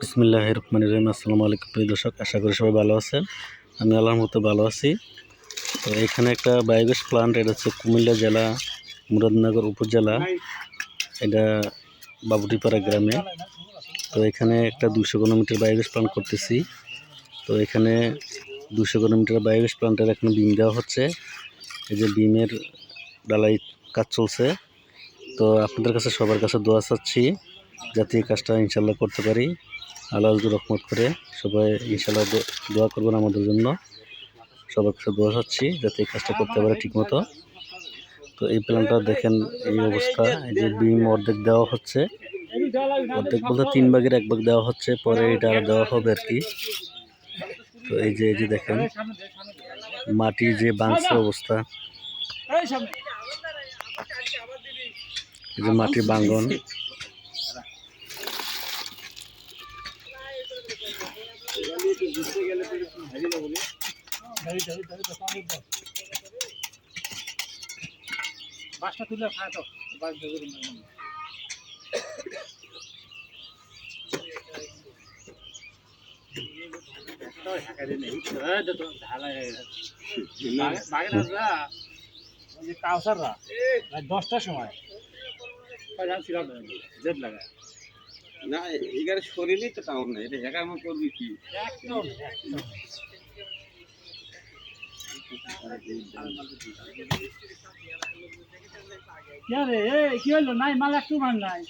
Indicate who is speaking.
Speaker 1: বিসমিল্লাহির রহমানির রহিম। আসসালামু আলাইকুম প্রিয় দর্শক, আশা করি সবাই ভালো আছেন। আমি আল্লাহর মতো ভালো আছি। তো এখানে একটা বায়োগ্যাস প্লান্ট, এটা হচ্ছে কুমিল্লা জেলা মুরাদনগর উপজেলা, এটা বাবুটিপাড়া গ্রামে। তো এখানে একটা 200 ঘনমিটার বায়োগ্যাস প্লান্ট করতেছি। তো এখানে 200 ঘনমিটার বায়োগ্যাস প্লান্টের এখন বিম দেওয়া হচ্ছে। এই যে বিমের ডালাই কাজ চলছে। তো আপনাদের কাছে সবার কাছে দোয়া চাচ্ছি যাতে এই কাজটা ইনশাল্লাহ করতে পারি। আল্লাহ রহমত করে সবাই ইনশাল্লাহ দোয়া করবেন আমাদের জন্য। সবার কাছে দোয়া চাচ্ছি যাতে এই কাজটা করতে পারে ঠিকমতো। তো এই প্ল্যানটা দেখেন, এই অবস্থা। এই যে বিম অর্ধেক দেওয়া হচ্ছে, অর্ধেক বলতে 3 ভাগের 1 ভাগ দেওয়া হচ্ছে, পরে এটা আর দেওয়া হবে আর কি। তো এই যে দেখেন মাটি যে বাংছে অবস্থা, এই যে মাটির বাঙ্গন।
Speaker 2: বাসটা তুলে খায় তো বাস ধরে কাউসাররা 10টার সময় ছিলাম জেদ লাগায়
Speaker 3: না, এগারে শরীরেই তো টাউন না, এটা একা আমার করবি কি?
Speaker 2: একদম কি হলো নাই মাল একটু মান নাই